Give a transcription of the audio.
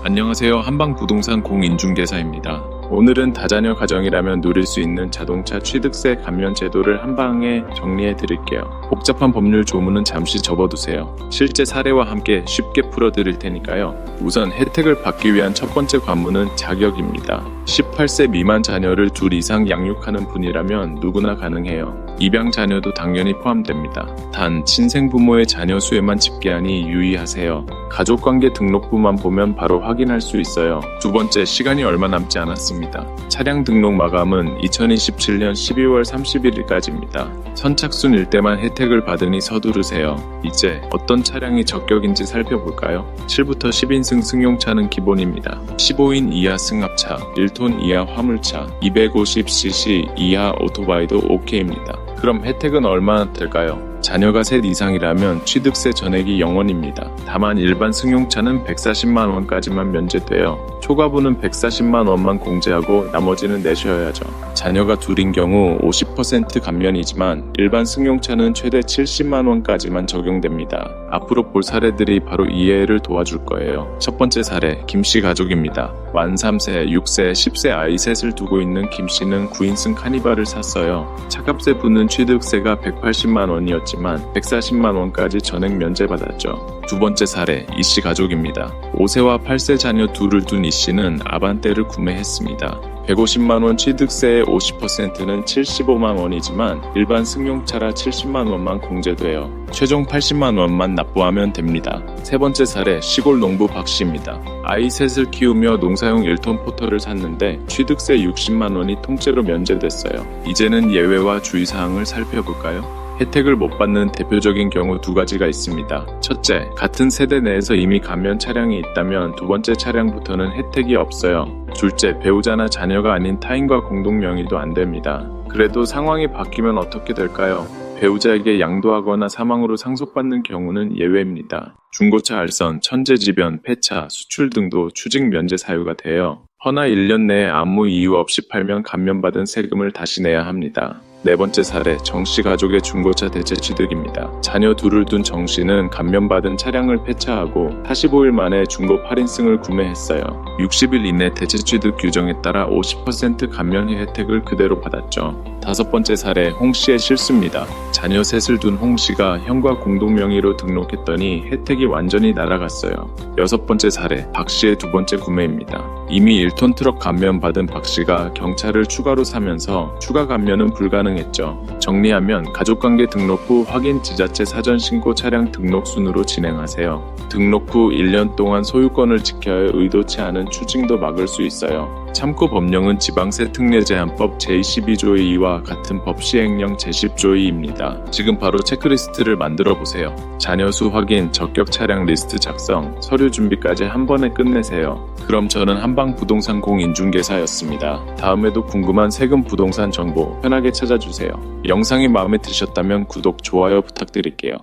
안녕하세요. 한방부동산 공인중개사입니다. 오늘은 다자녀 가정이라면 누릴 수 있는 자동차 취득세 감면 제도를 한방에 정리해 드릴게요. 복잡한 법률 조문은 잠시 접어두세요. 실제 사례와 함께 쉽게 풀어드릴 테니까요. 우선 혜택을 받기 위한 첫 번째 관문은 자격입니다. 18세 미만 자녀를 둘 이상 양육하는 분이라면 누구나 가능해요. 입양 자녀도 당연히 포함됩니다. 단 친생부모의 자녀 수에만 집계하니 유의하세요. 가족관계 등록부만 보면 바로 확인할 수 있어요. 두 번째, 시간이 얼마 남지 않았습니다. 차량 등록 마감은 2027년 12월 31일까지입니다. 선착순일 때만 혜택을 받으니 서두르세요. 이제 어떤 차량이 적격인지 살펴볼까요? 7부터 10인승 승용차는 기본입니다. 15인 이하 승합차, 1톤 이하 화물차, 250cc 이하 오토바이도 OK입니다. 그럼 혜택은 얼마나 될까요? 자녀가 셋 이상이라면 취득세 전액이 0원입니다. 다만 일반 승용차는 140만원까지만 면제돼요. 초과분은 140만원만 공제하고 나머지는 내셔야죠. 자녀가 둘인 경우 50% 감면이지만 일반 승용차는 최대 70만원까지만 적용됩니다. 앞으로 볼 사례들이 바로 이해를 도와줄 거예요. 첫 번째 사례, 김씨 가족입니다. 만 3세, 6세, 10세 아이 셋을 두고 있는 김씨는 9인승 카니발을 샀어요. 차값에 붙는 취득세가 180만원이었지만 140만원까지 전액 면제받았죠. 두 번째 사례, 이씨 가족입니다. 5세와 8세 자녀 둘을 둔 이씨는 아반떼를 구매했습니다. 150만원 취득세의 50%는 75만원이지만 일반 승용차라 70만원만 공제돼요. 최종 80만원만 납부하면 됩니다. 세 번째 사례, 시골 농부 박씨입니다. 아이 셋을 키우며 농사용 1톤 포터를 샀는데 취득세 60만원이 통째로 면제됐어요. 이제는 예외와 주의사항을 살펴볼까요? 혜택을 못 받는 대표적인 경우 두 가지가 있습니다. 첫째, 같은 세대 내에서 이미 감면 차량이 있다면 두 번째 차량부터는 혜택이 없어요. 둘째, 배우자나 자녀가 아닌 타인과 공동 명의도 안 됩니다. 그래도 상황이 바뀌면 어떻게 될까요? 배우자에게 양도하거나 사망으로 상속받는 경우는 예외입니다. 중고차 알선, 천재지변, 폐차, 수출 등도 추징 면제 사유가 돼요. 허나 1년 내에 아무 이유 없이 팔면 감면받은 세금을 다시 내야 합니다. 네 번째 사례, 정씨 가족의 중고차 대체 취득입니다. 자녀 둘을 둔 정씨는 감면받은 차량을 폐차하고 45일 만에 중고 8인승을 구매했어요. 60일 이내 대체 취득 규정에 따라 50% 감면 혜택을 그대로 받았죠. 다섯 번째 사례, 홍씨의 실수입니다. 자녀 셋을 둔 홍씨가 형과 공동 명의로 등록했더니 혜택이 완전히 날아갔어요. 여섯 번째 사례, 박씨의 두 번째 구매입니다. 이미 1톤 트럭 감면 받은 박씨가 경차를 추가로 사면서 추가 감면은 불가능했죠. 정리하면 가족관계 등록 후 확인 지자체 사전 신고 차량 등록 순으로 진행하세요. 등록 후 1년 동안 소유권을 지켜야 의도치 않은 추징도 막을 수 있어요. 참고 법령은 지방세 특례제한법 제22조 2와 같은 법 시행령 제10조 2입니다. 지금 바로 체크리스트를 만들어 보세요. 자녀 수 확인, 적격 차량 리스트 작성, 서류 준비까지 한 번에 끝내세요. 그럼 저는 한방부동산 공인중개사였습니다. 다음에도 궁금한 세금 부동산 정보 편하게 찾아주세요. 영상이 마음에 드셨다면 구독, 좋아요 부탁드릴게요.